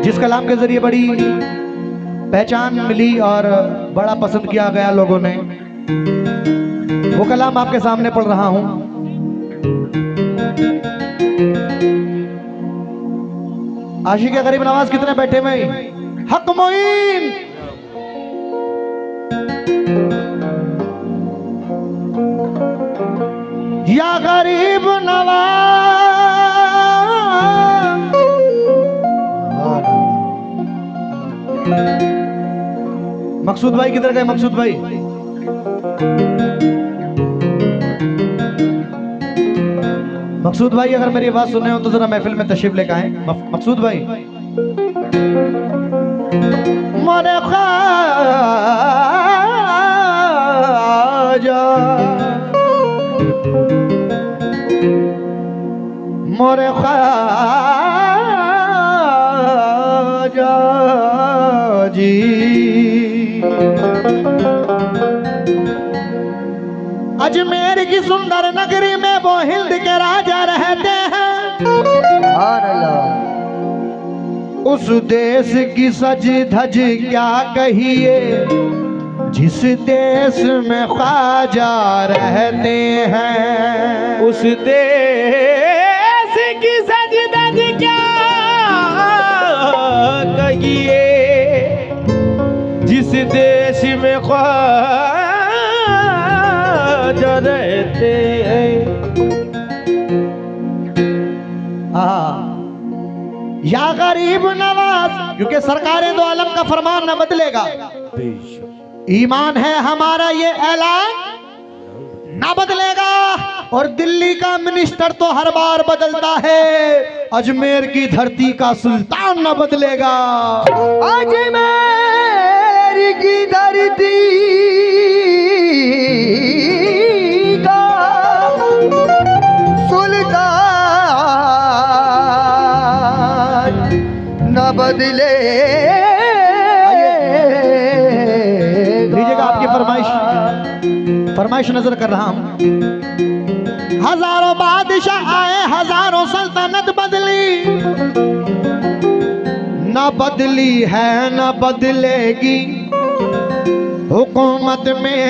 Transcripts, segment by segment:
जिस कलाम के जरिए बड़ी पहचान मिली और बड़ा पसंद किया गया लोगों ने, वो कलाम आपके सामने पढ़ रहा हूं। आशिक के गरीब नवाज कितने बैठे हुए? हक मोइन या गरीब नवाज। मकसूद भाई किधर गए? मकसूद भाई, मकसूद भाई अगर मेरी आवाज सुन रहे हो तो जरा महफिल में तशरीफ लेकर आए। मकसूद भाई, मोरे ख्वाजा, मोरे ख्वाजा जी, अजमेर की सुंदर नगरी में वो हिंद के राजा रहते हैं। उस देश की सज धज क्या कहिए, जिस देश में ख्वाजा रहते हैं। उस देश की सज धज क्या कहिए, जिस देश में ख्वाजा रहते हैं। या गरीब नवाज, क्योंकि सरकारें दो आलम का फरमान न बदलेगा। ईमान है हमारा ये ऐलान ना बदलेगा। और दिल्ली का मिनिस्टर तो हर बार बदलता है, अजमेर की धरती का सुल्तान न बदलेगा। अजमेर की धरती का सुल्तान न बदले। लीजिएगा आपकी फरमाइश नजर कर रहा हूं। हजारों बादशाह आए, हजारों सल्तनत बदली, न बदली है न बदलेगी हुकूमत में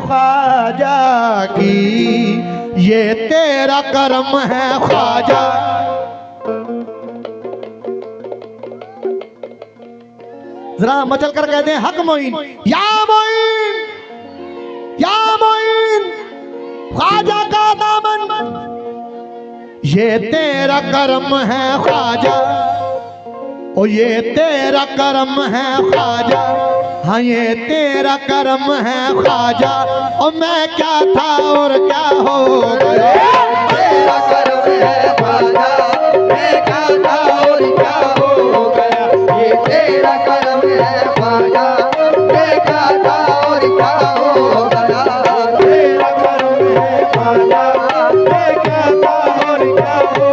ख्वाजा की। ये तेरा करम है ख्वाजा। जरा मचल कर कहते हैं हक मोइन, या मोइन, या मोइन, ख्वाजा का दामन, ये तेरा करम है ख्वाजा। ओ ये तेरा करम है ख्वाजा, हाँ ये तेरा करम है ख्वाजा। और मैं क्या था और क्या हो गया। तेरा करम है ख्वाजा, मैं क्या था और क्या हो गया। ये तेरा करम है ख्वाजा, मैं क्या था और क्या हो गया। तेरा करम है ख्वाजा, मैं क्या था और क्या हो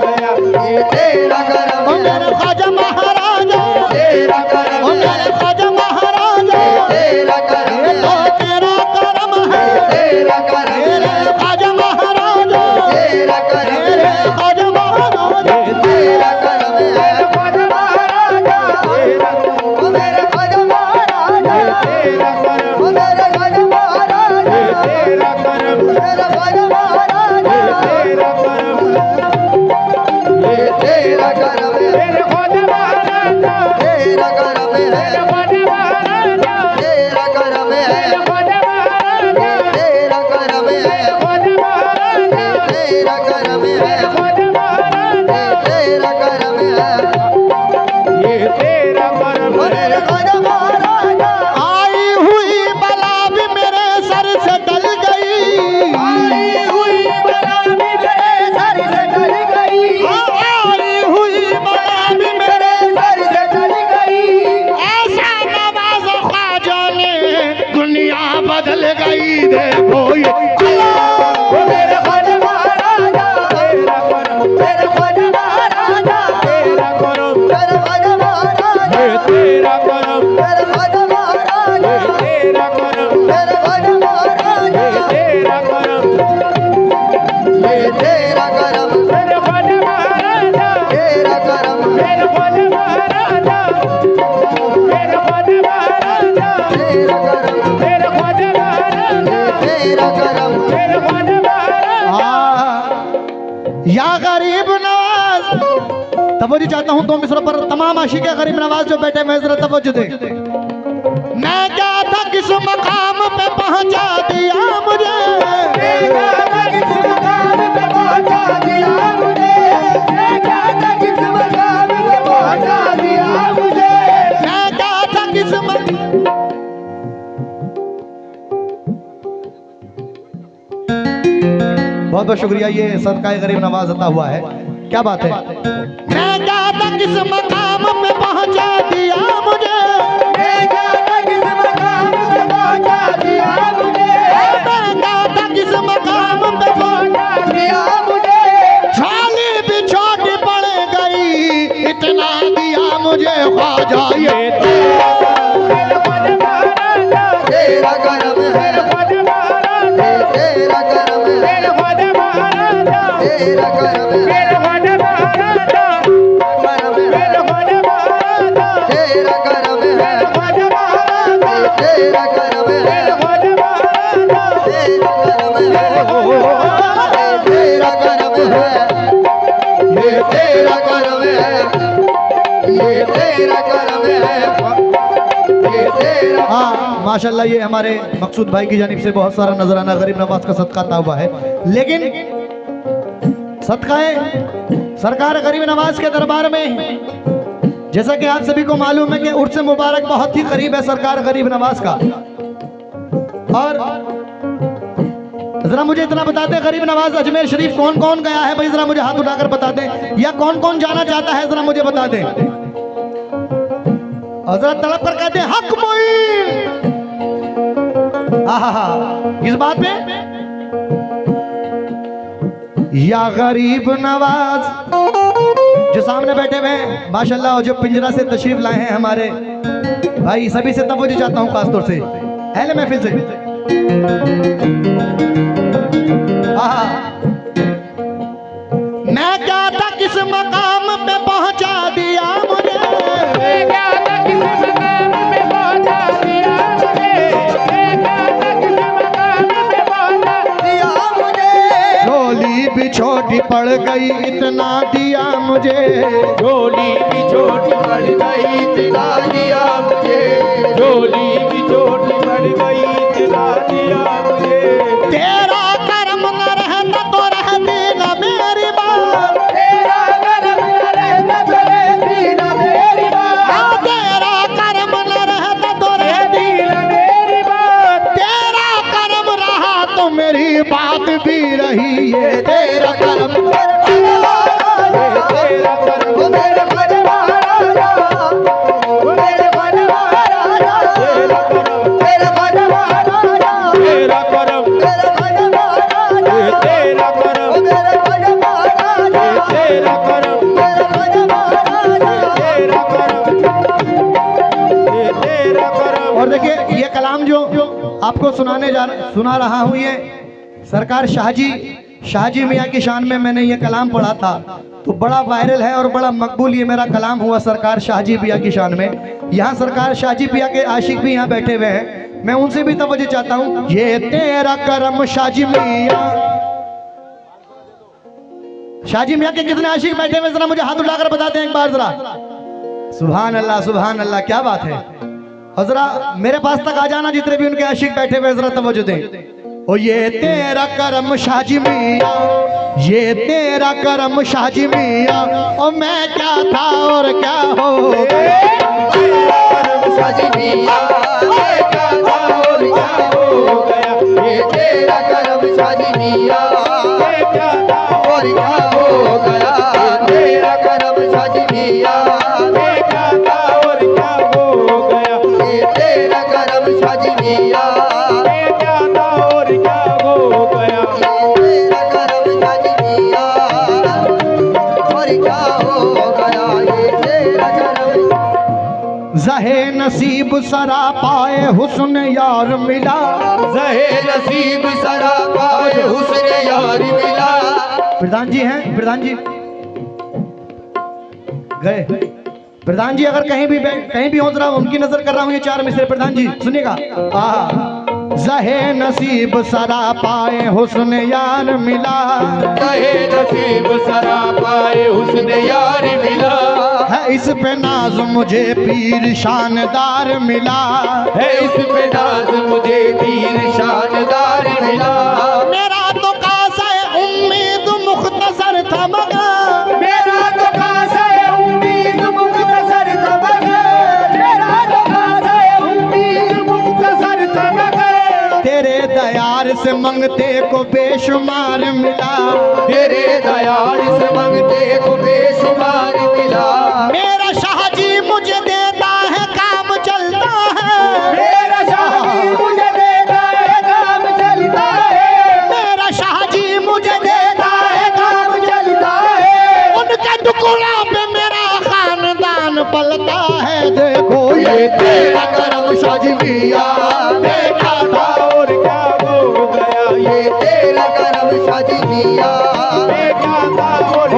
गया। ये तेरा करम है मेरे ख्वाजा महाराजा, तेरा करम है मेरे ख्वाजा महाराजा, तेरा करम है तेरा करम है, तेरा करम है ख्वाजा महाराजा, तेरा करम है ख्वाजा महाराजा, तेरा करम है ख्वाजा महाराजा। ओ मेरे ख्वाजा महाराजा, तेरा करम, ओ मेरे ख्वाजा महाराजा, तेरा करम, मेरा ख्वाजा महाराजा, तेरा करम, ये तेरा करम है मेरे ख्वाजा महाराजा, तेरा करम है मेरे ख्वाजा महाराजा, तेरा करम है मेरे ख्वाजा महाराजा, तेरा करम है मेरे ख्वाजा महाराजा, तेरा करम है मेरे ख्वाजा महाराजा, तेरा करम है ये तेरा करम है मेरे ख्वाजा महाराजा। आई हुई बला भी मेरे सर से टल गई, आई हुई बला भी मेरे सर से टल गई, आई हुई बला भी मेरे सर से टल गई। ऐसा नवाज ख्वाजा ने दुनिया बदल गई। देखो ये ओ मेरे ख्वाजा महाराजा, तेरा करम, मेरे ख्वाजा महाराजा, तेरा करम, या गरीब नवाज। तवज्जो चाहता हूं 2 मिसरों पर तमाम आशिक गरीब नवाज जो बैठे हुए जरा तवज्जो दे। मैं क्या था किस मकाम पे पहुंचा दिया मुझे, मैं क्या था किस मकाम पे पहुंचा दिया मुझे, मैं क्या था किस मकाम पे पहुंचा दिया मुझे, मैं क्या था किस बहुत बहुत शुक्रिया, ये सदका गरीब नवाज अता हुआ है, क्या बात है। मैं क्या था किस मकाम पे पहुंचा दिया मुझे, मैं क्या था किस मकाम पे पहुंचा दिया मुझे, मैं क्या था किस मकाम पे पहुंचा दिया मुझे, छाली भी छोटी पड़ गई इतना दिया मुझे ख्वाजा ये तेरा करम है, तेरा करम है, तेरा करम है, तेरा करम है, तेरा करम है, तेरा करम है, ये तेरा करम है, ये तेरा करम है, ये तेरा। हाँ माशाल्लाह, ये हमारे मकसूद भाई की जानिब से बहुत सारा नजराना गरीब नवाज का सदका अता हुआ है। लेकिन सदकाए सरकार गरीब नवाज के दरबार में, जैसा कि आप सभी को मालूम है कि उर्स मुबारक बहुत ही करीब है सरकार गरीब नवाज का। और जरा मुझे इतना बता दें, गरीब नवाज अजमेर शरीफ कौन कौन गया है भाई, जरा मुझे हाथ उठाकर बता दें, या कौन कौन जाना चाहता है जरा मुझे बता दें। और जरा तड़प कर कहते हैं हक मोइन। इस बात पे या गरीब नवाज जो सामने बैठे हुए हैं माशाल्लाह, और जो पिंजरा से तशरीफ लाए हैं हमारे भाई, सभी से तवज्जो चाहता हूं खासतौर से अहले महफिल से। मैं क्या था किस मकाम पे पहुंचा दिया मुझे, मैं क्या था किस मकाम पे पहुंचा दिया मुझे, मैं क्या था किस मकाम पे पहुंचा दिया मुझे, झोली भी छोटी पड़ गई इतना दिया मुझे, झोली भी छोटी पड़ गई इतना दिया मुझे, झोली भी छोटी पड़ गई इतना दिया मुझे, तेरा कर्म न रहता तो रहती न मेरी बात, तेरा करम न रहता तो रहती न मेरी बात, तेरा कर्म न रहता तो रहती, रहती न मेरी बात, तेरा कर्म रहा तो मेरी बात भी रही, ये तेरा कर्म। तेरा करम, वो मेरे मन महाराजा, वो मेरे मन महाराजा, तेरा करम, तेरा मन महाराजा, तेरा करम, तेरा मन महाराजा, तेरा करम, वो मेरे मन महाराजा, तेरा करम, मेरे मन महाराजा, तेरा करम, तेरा करम। और देखिए ये कलाम जो आपको सुना रहा हूँ, ये सरकार शाहजी मियाँ की शान में मैंने ये कलाम पढ़ा था, तो बड़ा वायरल है और बड़ा मकबूल ये मेरा कलाम हुआ सरकार शाहजी मियाँ की शान में। यहाँ सरकार शाहजी मियाँ के आशिक भी यहाँ बैठे हुए हैं, मैं उनसे भी तवज्जो चाहता हूँ। ये तेरा करम शाहजी मियाँ, शाहजी मियाँ के कितने आशिक बैठे हुए जरा मुझे हाथ उठाकर बताते हैं एक बार जरा। सुभान अल्लाह, क्या बात है। और जरा मेरे पास तक आ जाना जितने भी उनके आशिक बैठे हुए, जरा तवज्जो दें। ओ ये तेरा करम शाहजी मियाँ, ये तेरा करम शाहजी मियाँ, और मैं क्या था और क्या हो तेरा करम शाहजी मियाँ, ये क्या था और क्या हो गया, ये तेरा करम शाहजी मियाँ, ये क्या था और क्या हो गया, तेरा करम शाहजी मियाँ, ये क्या था और क्या हो गया, ये तेरा करम शाहजी मियाँ, ये क्या था और क्या हो गया, तेरा करम शाहजी मियाँ, और क्या हो गया, ये तेरा करम। जहे नसीब सरा पाए हुस्न यार मिला, ज़हे नसीब सरा पाए हुस्न यार मिला। प्रधान जी हैं, प्रधान जी गए, प्रधान जी अगर कहीं भी हो जरा उनकी नजर कर रहा हूँ, ये 4 मिसरे प्रधान जी सुनिएगा। जहे नसीब सरा पाए हुस्न यार मिला, ज़हे नसीब सरापाए हुस्न यार मिला, है इस पे नाज मुझे पीर शानदार मिला, है इस पे नाज मुझे पीर शानदार मिला। मेरा तो कासा उम्मीद मुख्तसर था मगर, मेरा तो खासा उम्मीद मुख्तसर था मगर, मेरा तो खासा उम्मीद मुख्तसर था मगर, तेरे दयार से मंगते को बेशुमार मिला, तेरे दयाल से मंगते को बेशुमार मिला। मेरा शाहजी मुझे देता है काम चलता है, मेरा शाही मुझे देता है काम चलता है, मेरा शाहजी मुझे देता है काम चलता है। उनके टुकड़ों पे मेरा खानदान पलता है। देखो ये तेरा करम शाजिया देखा था और क्या हो गया, ये तेरा करम शाजिया देखा था और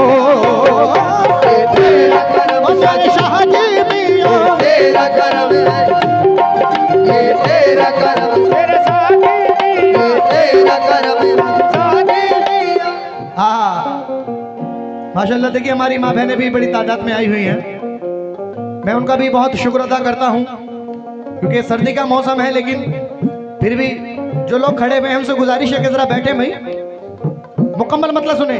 ये तेरा करम शाहजी मियां, तेरा करम है, ये तेरा करम तेरे साथी, ये तेरा करम साथी मियां। हाँ माशाल्लाह। देखिए हमारी माँ बहनें भी बड़ी तादाद में आई हुई हैं, मैं उनका भी बहुत शुक्र अदा करता हूँ, क्योंकि सर्दी का मौसम है, लेकिन फिर भी जो लोग खड़े हुए हैं हमसे गुजारिश है कि जरा बैठे भाई, मुकम्मल मतलब सुने।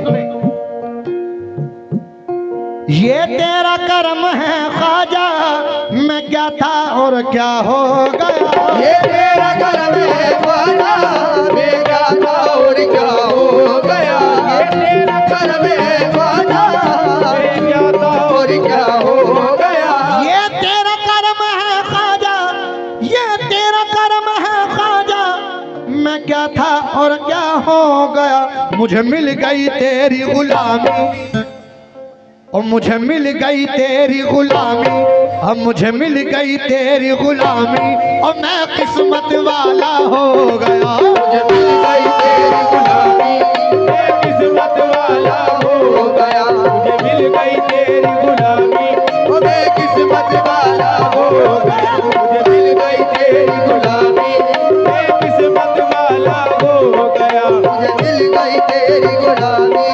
ये तेरा करम है ख्वाजा, मैं क्या था और क्या हो गया, ये तेरा करम है ख्वाजा, मैं क्या था और क्या हो गया, ये तेरा करम है ख्वाजा, मैं क्या था और क्या हो गया, ये तेरा करम है ख्वाजा, ये तेरा करम है ख्वाजा, मैं क्या था और क्या हो गया। मुझे मिल गई तेरी गुलामी, और मुझे मिल गई तेरी गुलामी, अब मुझे मिल गई तेरी गुलामी, और मैं किस्मत वाला हो गया। मुझे मिल गई तेरी गुलामी, मैं किस्मत वाला हो गया, मुझे मिल गई तेरी गुलामी, मैं किस्मत वाला हो गया, मुझे मिल गई तेरी गुलामी, मैं किस्मत वाला हो गया, मुझे मिल गई तेरी गुलामी,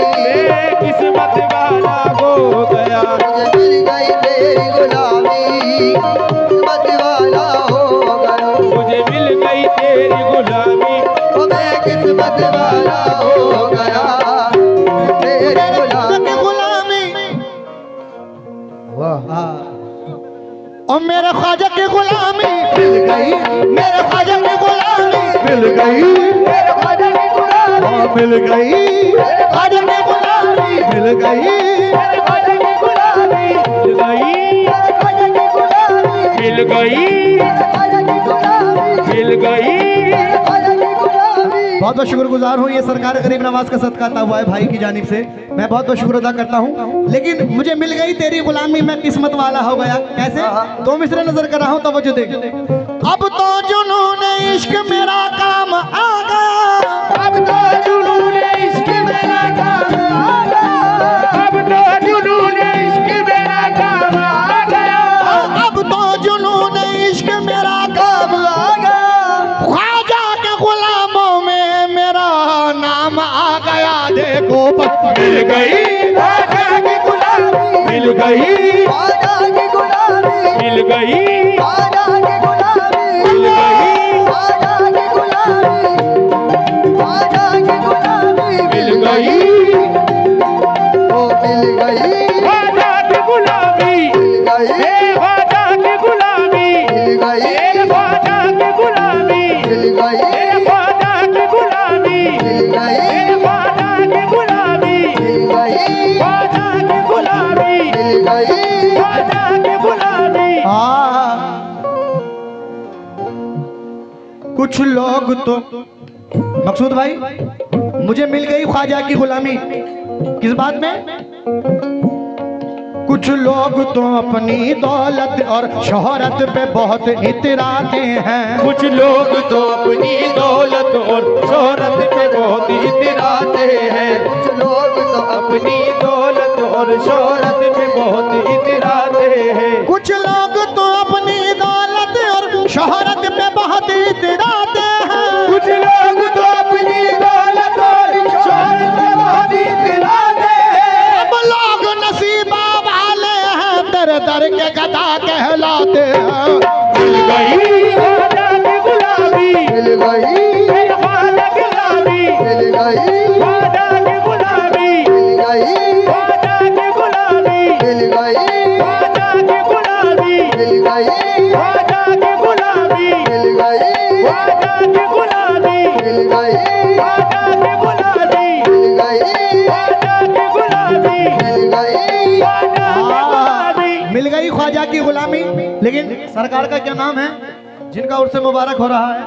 मैं किस्मत वाला हो गया, मुझे मिल गई तेरी गुलामी, किस्मत वाला हो गया, मुझे मिल गई तेरी गुलामी, मैं किस्मत वाला हो गया, तेरी गुलामी। हाँ। और मेरे ख्वाजा की गुलामी मिल गई, मेरे ख्वाजा की गुलामी मिल गई, मेरे ख्वाजा की गुलामी मिल गई, मेरे ख्वाजा की गुलामी मिल गई, मेरे ख्वाजा की गुलामी मिल गई, मेरे ख्वाजा की गुलामी मिल गई, मेरे ख्वाजा की गुलामी मिल गई, मेरे ख्वाजा की गुलामी। बहुत बहुत शुक्रगुजार हूँ, ये सरकार गरीब नवाज का सदका आता हुआ है भाई की जानिब से, मैं बहुत बहुत शुक्र अदा करता हूँ। लेकिन मुझे मिल गई तेरी गुलामी, मैं किस्मत वाला हो गया। कैसे? दो मिसरे नजर कर रहा हूँ, तवज्जो देख। अब तो जुनून इश्क मेरा काम आ गया, अब तो जुनून इश्क मेरा काम आ गया, अब तो जुनून इश्क मेरा काम आ गया, अब तो जुनून इश्क मेरा काम आ गया, ख्वाजा के गुलामों में मेरा नाम आ गया। देखो मिल गई ख्वाजा की गुलामी, मिल गई ख्वाजा की गुलामी, मिल गई ख्वाजा की गुलामी, मिल गई ख्वाजा की गुलामी, ख्वाजा की गुलामी मिल गई, ओ मिल गई ख्वाजा की गुलामी, मिल गई ख्वाजा की गुलामी, मिल गई ख्वाजा की गुलामी, मिल गई ख्वाजा की गुलामी, मिल गई ख्वाजा की गुलामी, मिल गई ख्वाजा की गुलामी, मिल गई ख्वाजा की गुलामी। कुछ लोग तो मकसूद भाई, मुझे मिल गई ख्वाजा की गुलामी, किस बात में? कुछ लोग तो अपनी दौलत और शोहरत पे बहुत इतराते हैं, कुछ लोग तो अपनी दौलत और शोहरत पे बहुत इतराते हैं, कुछ लोग तो अपनी दौलत और शोहरत पे बहुत इतराते हैं, कुछ लोग तो अपनी दौलत और शोहरत पे बहुत इतराते हैं, कुछ लोग तो अपनी दौलत और शोहरत पे बहुत इतराते मिल गई ख्वाजा की गुलामी। लेकिन सरकार का क्या नाम है जिनका उर्स मुबारक हो रहा है?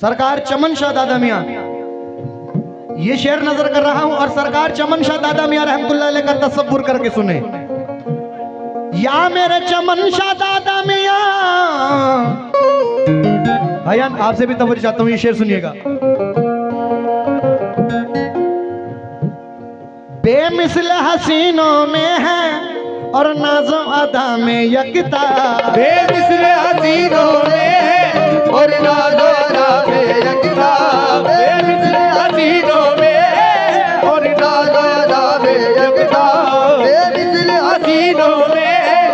सरकार चमन शाह दादा मियाँ। ये शेर नजर कर रहा हूं और सरकार चमन शाह दादा मियाँ रहमतुल्लाह अलैह का तसव्वुर करके सुने। या मेरे चमन शाह दादा मियाँ। भाईजान आपसे भी तवज्जो चाहता हूं, ये शेर सुनिएगा। बेमिसल हसीनों में है और नाज़ो अदा में यकता। बेमिसल हसीनों में है और नाज़ो अदा में यकता। बेमिसल हसीनों में है और नाज़ो अदा में यकता। बेमिसल हसीनों में है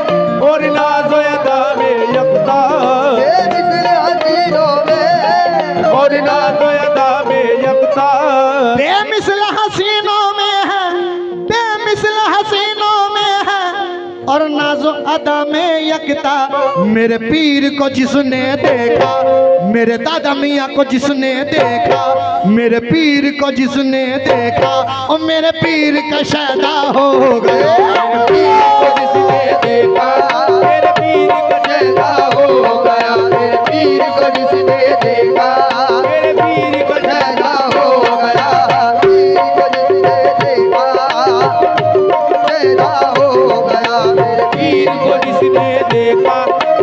और नाज़ो अदा में यकता। बेमिसल हसीनों में और नाज़ो अदा में यकता। बेमिसल हसीनों में है, बेमिसल हसीनों में है और नाज़ो अदा में यकता। मेरे पीर को जिसने देखा, मेरे दादा मियाँ को जिसने देखा, मेरे पीर को जिसने देखा और मेरे पीर का शैदा हो गया। मेरे पीर को जिसने देखा, मेरे पीर का शैदा हो गया। मेरे पीर को जिसने देखा, मेरे पीर को शैदा हो गया। पीर को जिसने देखा, शैदा हो गया। मेरे पीर को जिसने देखा,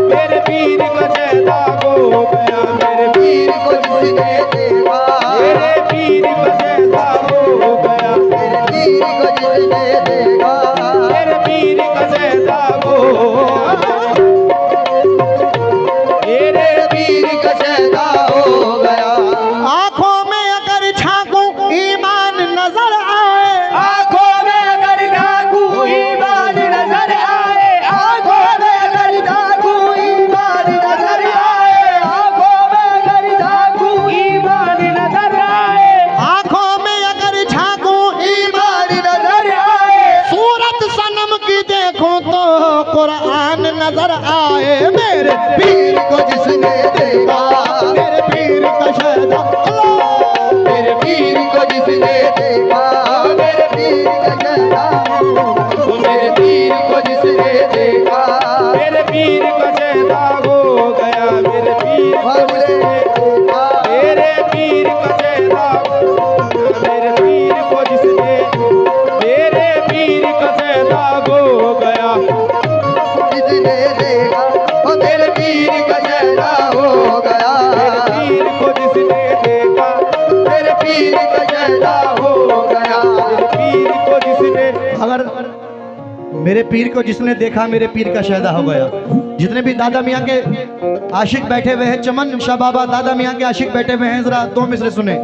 मेरे पीर को शैदा हो गया। मेरे पीर को जिसने देखा, मेरे पीर को शैदा हो गया। मेरे पीर को जिसने देखा, मेरे पीर को शैदा हो गया। मेरे पीर को शैदा हो गया। आंखों में अगर झांकूं ईमान नजर आए, आंखों में अगर झांकूं ईमान नजर आए। आंखों में अगर झांकूं ईमान नजर आए। आंखों में अगर झांकूं ईमान नजर आए। आंखों में अगर झांकूं ईमान नजर आए। सूरत सनम की देखूं तो कुरान नजर आए। मेरे पीर को जिसने देखा, मेरे पीर का शैदा। मेरे पीर को जिसने देखा, मेरे पीर का शैदा। मेरे पीर को जिसने देखा, मेरे पीर का शैदा हो गया। मेरे पीर को जिसने देखा, मेरे पीर का शैदा हो गया। मेरे पीर को जिसने, मेरे पीर का शैदा हो गया। जिसने देखा वो मेरे पीर का शैदा हो गया। मेरे पीर को जिसने देखा, मेरे पीर का शैदा हो गया। मेरे पीर को जिसने, अगर मेरे पीर को जिसने देखा मेरे पीर का शैदा हो गया। जितने भी दादा मियाँ के आशिक बैठे हुए हैं, चमन शाह बाबा दादा मियाँ के आशिक बैठे हुए हैं, जरा दो मिसरे सुने।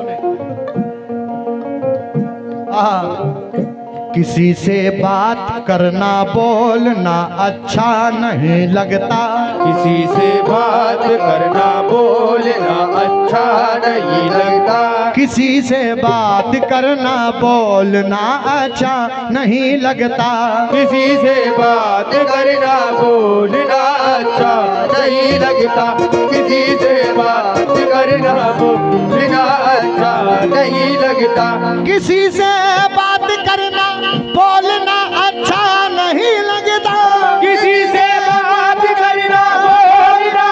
किसी से बात करना बोलना अच्छा नहीं लगता। किसी से बात करना बोलना अच्छा नहीं लगता। किसी से बात करना बोलना अच्छा नहीं लगता। किसी से बात करना बोलना अच्छा नहीं लगता। किसी से बात करना बोलना अच्छा नहीं लगता। किसी से बात करना बोलना अच्छा नहीं लगता। किसी से बात करना बोलना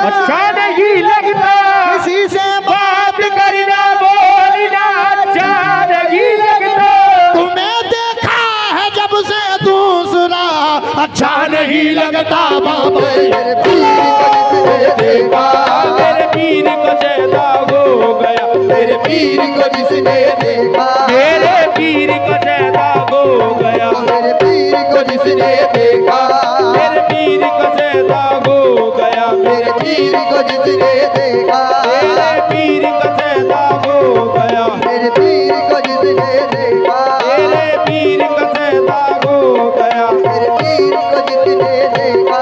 अच्छा नहीं लगता। किसी से बात करना बोलना अच्छा नहीं लगता। तुम्हें देखा है जब से दूसरा अच्छा नहीं लगता। बाबा मेरे पीर को जिसने देखा, मेरे पीर को शैदा हो गया। मेरे पीर को जिसने देखा, मेरे पीर को शैदा हो गया। मेरे पीर को जिसने देखा, मेरे पीर को शैदा हो गया। मेरे पीर को जिसने देखा, मेरे पीर को शैदा हो गया। मेरे पीर को जिसने देखा, मेरे पीर को शैदा हो गया। मेरे पीर को जिसने देखा,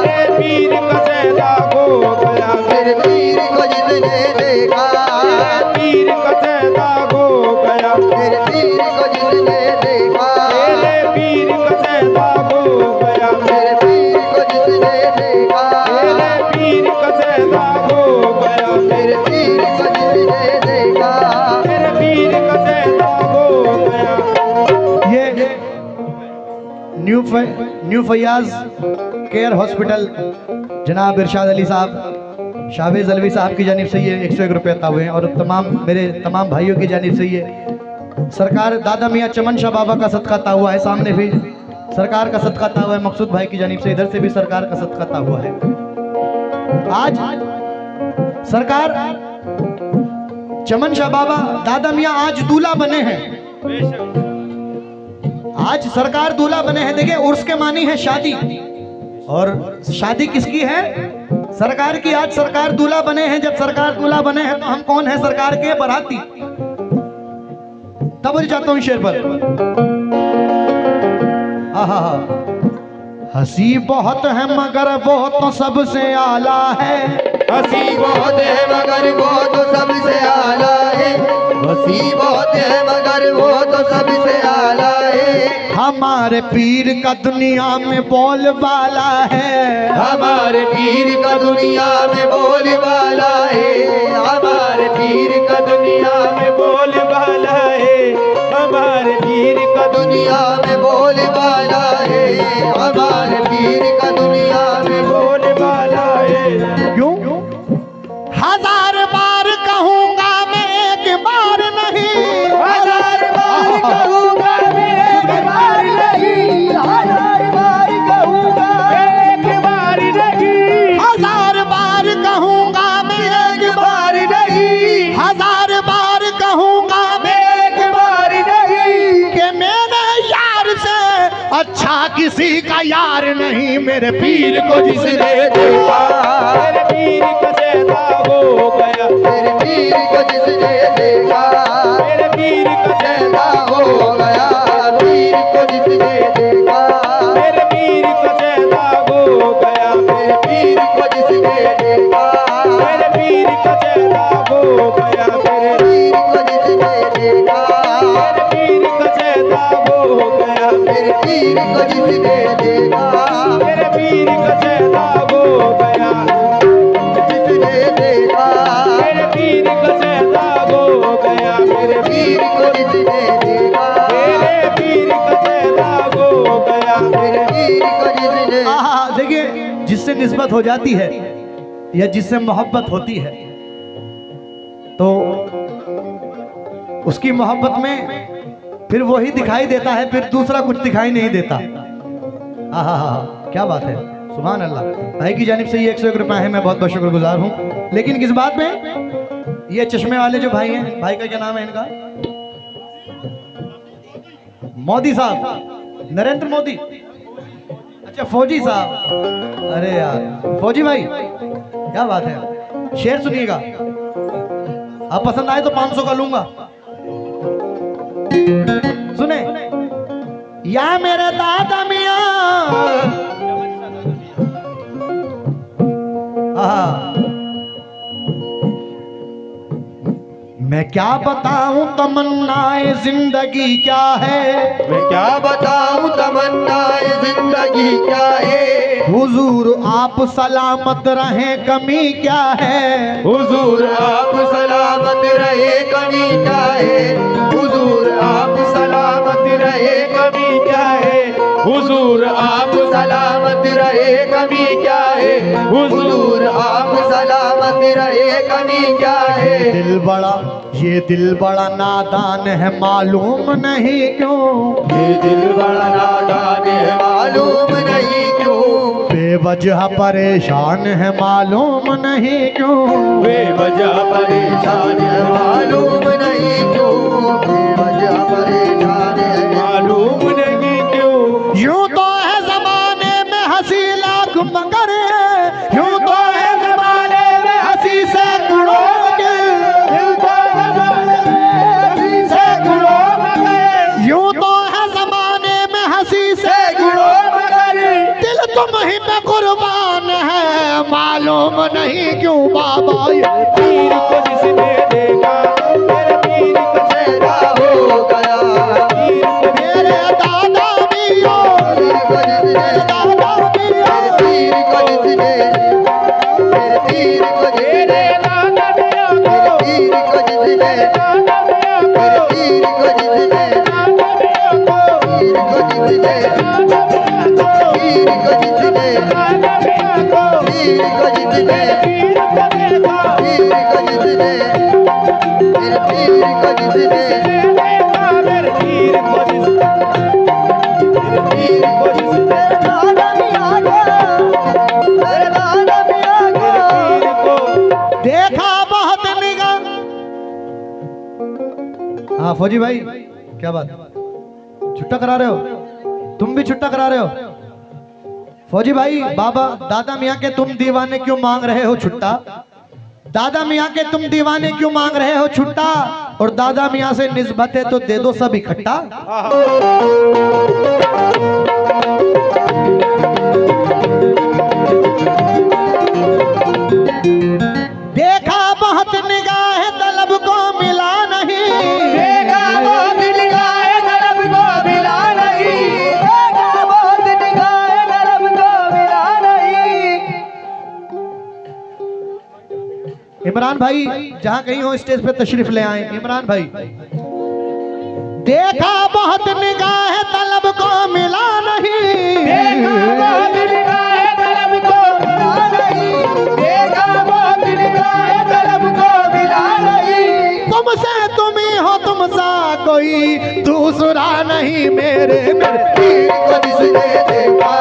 मेरे पीर को शैदा हो गया। मेरे पीर को जिसने देखा, मेरे पीर को शैदा हो गया। मेरे पीर को जिसने देखा, मेरे पीर को शैदा हो गया। मेरे पीर को जिसने देखा, मेरे पीर को शैदा हो गया। मेरे पीर को जिसने न्यू फैयाज केयर हॉस्पिटल जनाब इरशाद अली साहब, शाहवेज अलवी साहब की जानिब से ये 101 रुपये अता हुए हैं और मेरे तमाम भाइयों की जानिब से ये सरकार दादा मियाँ चमन शाह बाबा का सदका अता हुआ है। सामने भी सरकार का सदका अता हुआ है, मकसूद भाई की जानिब से, इधर से भी सरकार का सदका अता हुआ है। आज सरकार चमन शाह बाबा दादा मियाँ आज दूल्हा बने हैं, आज सरकार दूल्हा बने हैं। देखिए उर्स के मानी है शादी, और शादी किसकी है? सरकार की। आज सरकार दूल्हा बने हैं। जब सरकार दूल्हा बने हैं तो हम कौन है? सरकार के बाराती। तब जाता हूं शेर पर। आहा, हंसी बहुत है मगर वो तो सबसे आला है। हंसी बहुत है मगर वो तो सबसे आला है। हंसी बहुत है मगर वो तो सबसे आला है। हमारे पीर का दुनिया में बोलबाला है। हमारे पीर का दुनिया में बोलबाला है। हमारे पीर का दुनिया में बोलबाला है। हमारे पीर का दुनिया में बोलबाला है। हमारे पीर का दुनिया में बोलबाला है। क्यों? हजार बार कहूंगा मैं एक बार नहीं। हजार बार कहूंगा मैं एक बार नहीं। हजार बार कहूंगा एक बार नहीं। हजार बार कहूंगा मैं एक बार नहीं। हजार बार कहूंगा मैं एक बार नहीं। कि मेरे यार से अच्छा किसी का यार नहीं। मेरे पीर को जिसने देखा मेरे पीर का ज़ैदा हो गया। मेरे पीर को जिसने देखा मेरे पीर का ज़ैदा हो गया। पीर को जिसने देखा मेरे पीर का ज़ैदा हो गया। मेरे पीर को जिसने देखा मेरे पीर का ज़ैदा हो गया। मेरे पीर को जिसने देखा मेरे पीर का ज़ैदा हो गया। मेरे पीर को जिसने देखा मेरे पीर का ज़ैदा हो गया। जिसने देखा मेरे पीर का ज़ैदा हो गया। मेरे पीर को जिसने देखा मेरे पीर का ज़ैदा हो गया। मेरे पीर को जिसने देखिए जिससे निस्बत हो जाती है या जिससे मोहब्बत होती है तो उसकी मोहब्बत में फिर वही दिखाई देता है, फिर दूसरा कुछ दिखाई नहीं देता। आहा, क्या बात है, सुभान अल्लाह। भाई की जानिब से ये 101 रुपये है, मैं बहुत बहुत शुक्रगुजार हूँ। लेकिन किस बात में? ये चश्मे वाले जो भाई हैं, भाई का क्या नाम है इनका? मोदी साहब, नरेंद्र मोदी। अच्छा फौजी साहब, अरे यार फौजी भाई क्या बात है। शेर सुनिएगा, आप पसंद आए तो 500 का लूंगा। सुने, या मेरे दादा मियाँ मैं क्या बताऊं तमन्नाए जिंदगी क्या है। मैं क्या बताऊं तमन्नाए जिंदगी क्या है। हुजूर आप सलामत रहे कमी क्या है। हुजूर आप सलामत रहे कमी क्या है। हुजूर आप सलामत रहे कमी क्या है। हुजूर आप सलामत रहे कमी क्या है। हुजूर आप सलामत रहे कमी क्या है। ये दिल बड़ा नादान है मालूम नहीं क्यों। ये दिल बड़ा नादान है मालूम नहीं क्यों। बेवजह परेशान है मालूम नहीं क्यों। बेवजह परेशान है मालूम नहीं क्यों। बेवजह परेशान है मालूम नहीं क्यों। यूं तो है जमाने में हंसी लाख मगर यूं तो है जमाने में हंसी सैकड़ों के। यूं तो है जमाने हंसी सैकड़ों मगर दिल तुम ही पे कुर्बान है मालूम नहीं क्यों। बाबा ये पीर को जिसने देखा मेरे पीर का ज़ैदा हो गया। मेरे दादा मियाँ पीर को जिसने दादा मियाँ पीर को जिसने मेरे पीर को जिसने दादा मियाँ मेरे पीर को जिसने दादा मियाँ मेरे पीर को जिसने दादा मियाँ पीर को जिसने पीर को जिसने मेरे पीर को जिसने देखा मेरे पीर को जिसने पीर को जिसने दादा मियां को मेरे दादा मियां को पीर को देखा बहुत निगाह। हाँ फौजी भाई क्या बात, छुट्टा करा रहे हो? तुम भी छुट्टा करा रहे हो? फौजी भाई बाबा दादा मियाँ के तुम दीवाने क्यों मांग रहे हो छुट्टा? दादा मियाँ के तुम दीवाने क्यों मांग रहे हो छुट्टा? और दादा मियाँ से निस्बत है तो दे दो सब इकट्ठा। देखा बहुत निगाह तलब को मिला नहीं, देखा बहुत निगाह नरब को मिला नहीं देखा बहुत निगाह नरब को मिला नहीं इमरान भाई जहां कहीं हो स्टेज पे तशरीफ ले आए। इमरान भाई देखा बहुत निगाह तलब को मिला नहीं, देखा बहुत निगाह तलब को मिला नहीं देखा बहुत निगाह तलब को मिला नहीं तुमसे तुम ही हो तुमसा कोई दूसरा नहीं। मेरे मेरे पीर को जिसने देखा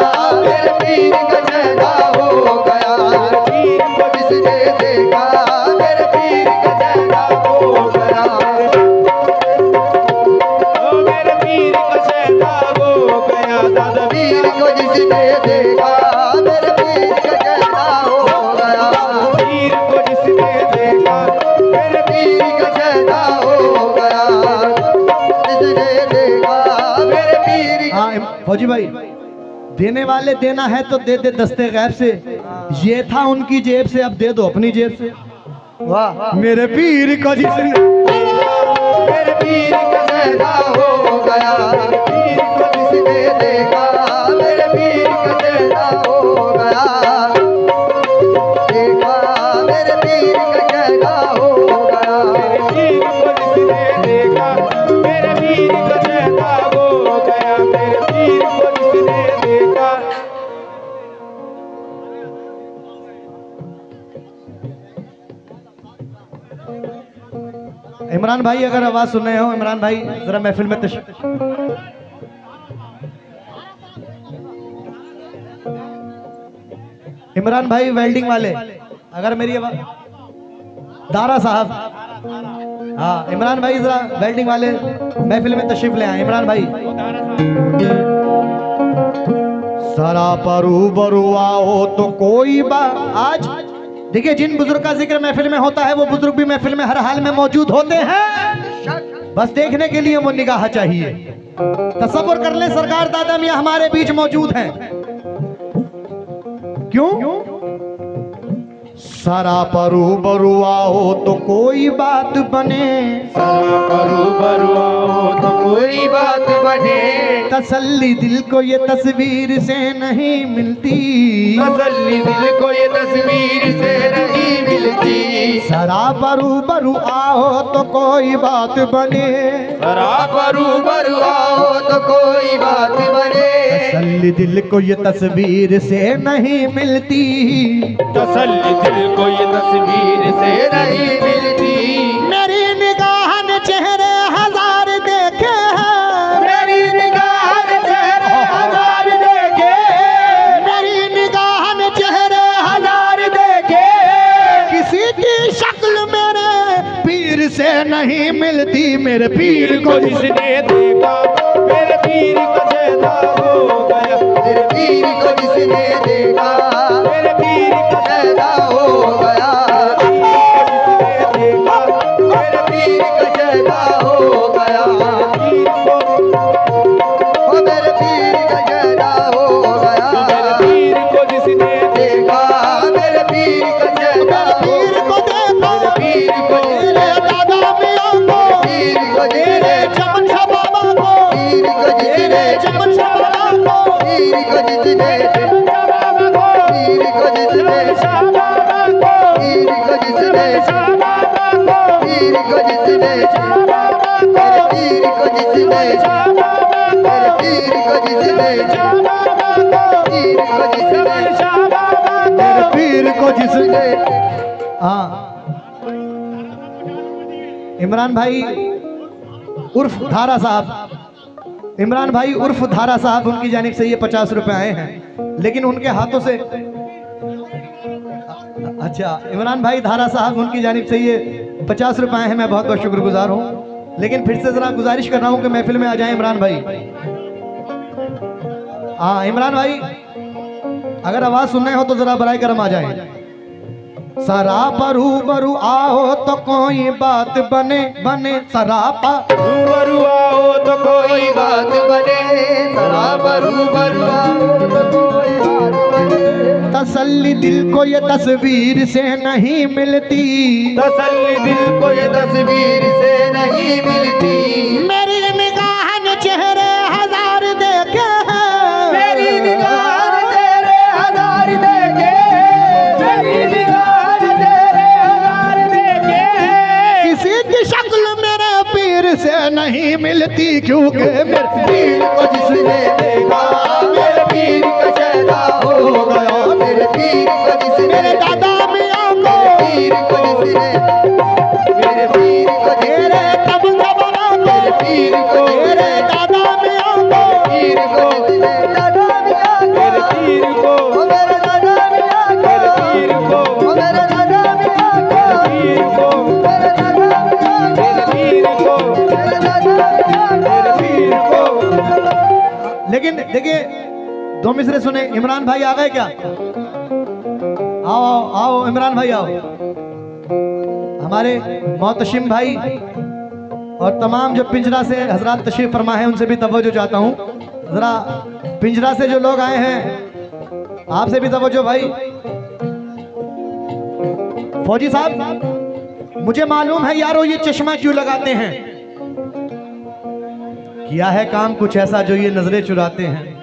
मेरे पीर का जैदा हो गया पीर को जिसने देखा मेरे पीर का जैदा हो गया ओ मेरे पीर का सैदा हो गया दादा पीर को जिसने देखा मेरे पीर का जैदा हो गया पीर को जिसने देखा मेरे पीर का जैदा हो गया जिसने देखा मेरे पीर का हाँ फौजी भाई देने वाले देना है तो दे दे दस्ते गैब से, ये था उनकी जेब से अब दे दो अपनी जेब से। वाह मेरे पीर को जिसने मेरे पीर का जैदा हो गया पीर को जिसने देखा मेरे पीर का जैदा हो गया देखा मेरे पीर का जैदा हो गया पीर को जिसने देखा मेरे पीर का सैदा हो गया मेरे पीर को जिसने देखा। इमरान भाई अगर आवाज सुन रहे हो, इमरान भाई जरा महफिल में इमरान भाई वेल्डिंग वाले अगर मेरी आवाज, दारा साहब, हाँ इमरान भाई जरा वेल्डिंग वाले महफिल में तशरीफ ले आए। इमरान भाई सरा परू बरुआ हो तो कोई बात। आज देखिए जिन बुजुर्ग का जिक्र महफिल में होता है वो बुजुर्ग भी महफिल में हर हाल में मौजूद होते हैं, बस देखने के लिए वो निगाह चाहिए। तसव्वुर कर ले सरकार दादा मियां हमारे बीच मौजूद हैं। क्यों? सारा परू बरुआ हो तो कोई बात बने, परू बरुआ हो तो कोई बात बने तसल्ली दिल को ये तस्वीर से नहीं मिलती, तसल्ली दिल को ये तस्वीर से नहीं मिलती सरा परू बरू आओ तो कोई बात बने, बरू बरू आओ तो कोई बात बने तसल्ली दिल को ये तस्वीर से नहीं मिलती, तसल्ली दिल को ये तस्वीर से नहीं मिलती मेरी निगाह ने चेहरे हजार देखे हैं, मेरी निगाह ने चेहरे हजार देखे मेरी निगाह ने चेहरे हजार देखे, किसी की शक्ल मेरे पीर से नहीं मिलती। मेरे पीर को जिसने देखा मेरे पीर का सैदा हो गया मेरे पीर को जिसने देखा मेरे पीर का पैदा हो गया मेरे पीर का पैदा हो गया पीर को ओ मेरे पीर का पैदा हो गया मेरे पीर को जिसने देखा मेरे पीर का पैदा हो पीर को देखो, पीर को मेरे दादा मियां को, पीर को मेरे चमन शाह बाबा को, पीर को मेरे चमन शाह बाबा को, पीर को जिसने पीर को जिसने पीर को जिसने पीर को जिसने मेरे पीर को जिसने मेरे पीर को जिसने पीर को जिसने मेरे पीर को जिसने हाँ, इमरान भाई उर्फ धारा साहब, इमरान भाई उर्फ धारा साहब, उनकी जानिब से ये 50 रुपए आए हैं, लेकिन उनके हाथों से, अच्छा इमरान भाई धारा साहब, उनकी जानिब से ये 50 रुपए आए हैं। मैं बहुत बहुत शुक्रगुजार हूँ, लेकिन फिर से जरा गुजारिश कर रहा हूँ कि महफिल में आ जाएं इमरान भाई। हाँ इमरान भाई, अगर आवाज सुनने हो तो जरा बराए करम आ जाएं। सरापा रूबरू आओ तो कोई बात बने बने, सरापा रूबरू आओ तो कोई बात बने, सरापा रूबरू आओ तो कोई बात बने। तसल्ली दिल को ये तस्वीर से नहीं मिलती, तसल्ली दिल को ये तस्वीर से नहीं मिलती। मेरी निगाह ने चेहरे हजार देखे हैं, मेरी निगाह ने तेरे हजार देखे, मेरी निगाह ने तेरे हजार देखे। किसी की शक्ल मेरे पीर से नहीं मिलती, क्योंकि मेरे पीर को जिसने देखा मेरे पीर का शहदा हो गया। मेरे पीर को जिसने, मेरे दादा मियाँ को, पीर को जिसने, मेरे पीर को मेरे तब जमाना को, मेरे पीर को, मेरे दादा मियाँ को, पीर को जिसने, दादा मियाँ मेरे पीर को, ओ मेरे दादा मियाँ मेरे पीर को, ओ मेरे दादा मियाँ पीर को, मेरे दादा मियाँ मेरे पीर को, मेरे दादा मियाँ मेरे पीर को। लेकिन देखिए दो मिसरे सुने। इमरान भाई आ गए क्या? आओ आओ आओ इमरान भाई आओ। हमारे मोहतशिम भाई और तमाम जो पिंजरा से हजरात तशरीफ फरमा है, उनसे भी तवज्जो चाहता हूँ। जरा पिंजरा से जो लोग आए हैं, आपसे भी तवज्जो भाई। फौजी साहब, मुझे मालूम है यारो ये चश्मा क्यों लगाते हैं, किया है काम कुछ ऐसा जो ये नजरें चुराते हैं।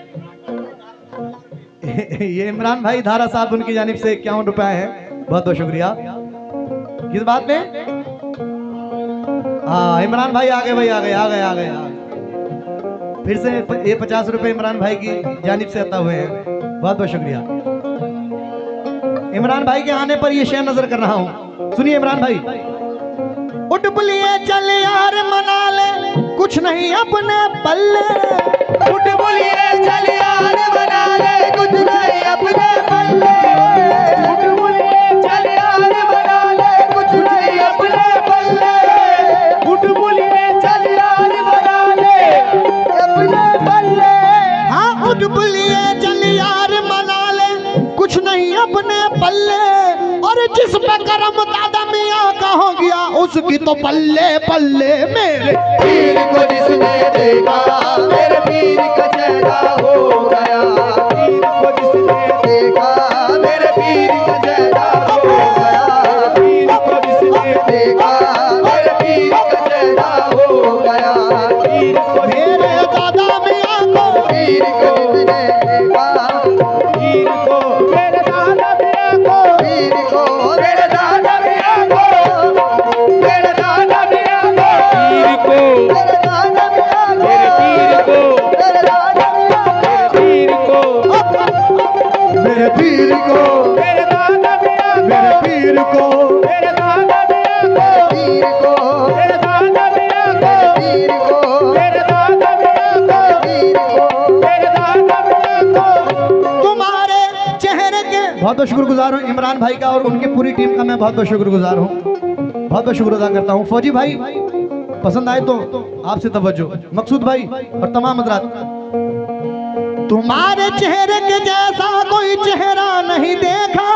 ये इमरान भाई धारा साहब, उनकी जानिब से 51 रुपए है, बहुत बहुत शुक्रिया। किस बात में? हाँ इमरान भाई आ गए, भाई आ गए आ गए आ गए आ गए। फिर से ये 50 रुपए इमरान भाई की जानिब से अता हुए हैं, बहुत बहुत शुक्रिया। इमरान भाई के आने पर ये शेर नजर कर रहा हूँ, सुनिए इमरान भाई। उठ बुलिए चल यार मना ले, कुछ नहीं अपने पल्ले, उठ बोलिए चल यार बना ले, कुछ नहीं अपने पल्ले। उठ बोलिए चल यार बना ले, कुछ नहीं अपने पल्ले। उठ बोलिए चल यार बना ले, अपने पल्ले। हाँ उठ बुलिए चल यार मना ले, कुछ नहीं अपने पल्ले। और जिस पे करम दादा मियाँ का हो गया, उसकी तो पल्ले पल्ले मेरे। पीर को जिसने देखा मेरे पीर का चेहरा हो गया। पीर को जिसने देखा मेरे पीर का चेहरा हो गया। पीर को जिसने देखा मेरे पीर का चेहरा हो गया। पीर को मेरे दादा मियाँ को, पीर को जिसने देखा, पीर को, मेरे दादा मियाँ को, पीर को मेरे दादा मियाँ को, मेरे दादा मियाँ को, पीर को, मेरे दादा मियाँ को, मेरे पीर को, मेरे दादा मियाँ को, पीर को, मेरे पीर को, मेरे दादा मियाँ को, मेरे पीर को, मेरे दादा मियाँ को, पीर को, मेरे दादा मियाँ को, पीर को, मेरे दादा मियाँ को, पीर को, मेरे दादा मियाँ को। तुम्हारे चेहरे के बहुत बहुत शुक्रगुजार हूँ इमरान भाई का, और उनकी पूरी टीम का मैं बहुत बहुत शुक्रगुजार हूँ, बहुत बहुत शुक्र अदा करता हूँ। फौजी भाई पसंद आए तो आपसे तवज्जो, मकसूद भाई और तमाम हजरात। तुम्हारे चेहरे के जैसा कोई चेहरा नहीं देखा,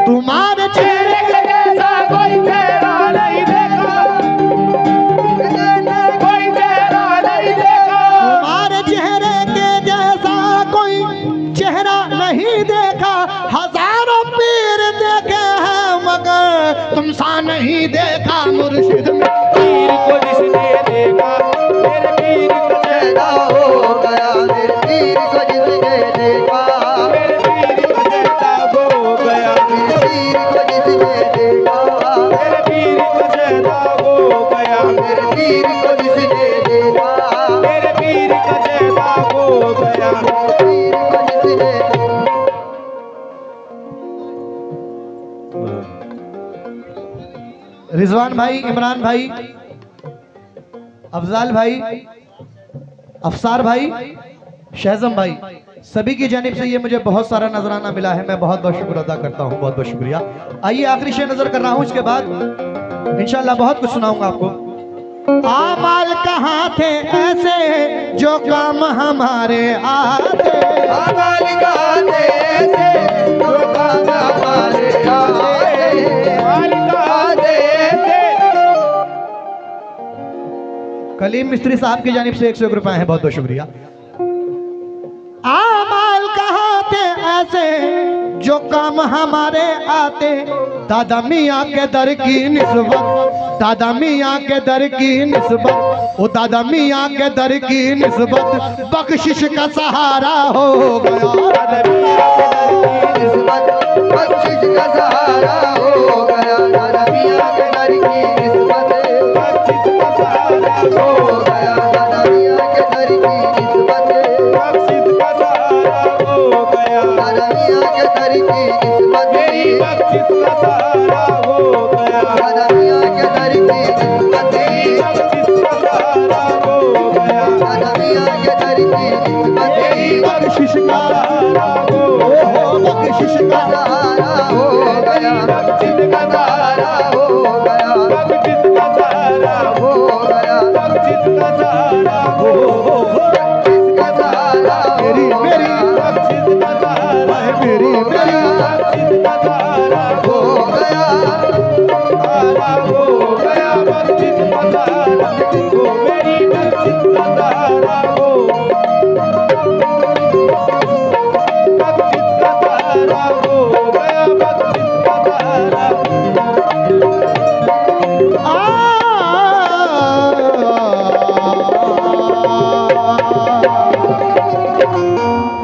तुम्हारे चेहरे के जैसा कोई चेहरा नहीं देखा, कोई चेहरा नहीं देखा, तुम्हारे चेहरे के जैसा कोई चेहरा नहीं देखा। हजारों पीर देखे हैं मगर तुम सा नहीं देखा मुर्शिद में। पीर को जिसने देखा मेरे पीर का चेहरा हो गया। मेरे पीर को जिसने देखा, मेरे पीर का चेहरा हो गया। मेरे पीर को जिसने देखा, मेरे पीर का चेहरा हो गया। मेरे पीर को जिसने देखा, मेरे पीर का चेहरा हो गया। पीर को जिसने देखा। रिजवान भाई, इमरान भाई, अफजाल भाई, अफसार भाई, शहजम भाई, सभी की जानिब से ये मुझे बहुत सारा नजराना मिला है। मैं बहुत बहुत शुक्र अदा करता हूँ, बहुत बहुत शुक्रिया। आइए आखिरी शेर नजर कर रहा हूँ, इसके बाद इंशाल्लाह बहुत कुछ सुनाऊंगा आपको। आमाल कहाँ थे ऐसे जो काम हमारे आते, अमल गाते थे जो काम हमारे आते, गाते थे। कलीम मिस्त्री साहब की जानिब से 101 रुपए हैं, बहुत बहुत शुक्रिया। आमाल कहाँ थे ऐसे जो काम हमारे आते, दादा मियाँ के दर की निस्बत, दादा मियाँ के दर की निस्बत, ओ दादा मियाँ के दर की निस्बत बख्शिश का सहारा हो गया। निस्बत बख्शिश का सहारा हो गया, दादा मियाँ के दर की निस्बत बख्शिश का सहारा हो गया, दादा मियाँ के दर की निस्बत बख्शिश का सहारा हो गया, दादा मियाँ के दर की निस्बत मेरी बख्शिश का सहारा हो गया, दादा मियाँ के दर की निस्बत मेरी बख्शिश का सहारा हो गया, दादा मियाँ के दर की निस्बत मेरी बख्शिश का सहारा हो गया, बख्शिश का सहारा हो गया, बख्शिश का सहारा हो गया, बख्शिश का सहारा हो गया, बख्शिश का सहारा हो इसका सहारा मेरी हो मेरी गया, बख्शिश का सहारा मेरी हो गया, बख्शिश का सहारा हो गया, सहारा हो गया, बख्शिश का सहारा हो, मेरी बख्शिश का सहारा हो, बख्शिश का सहारा हो गया, बख्शिश का सहारा।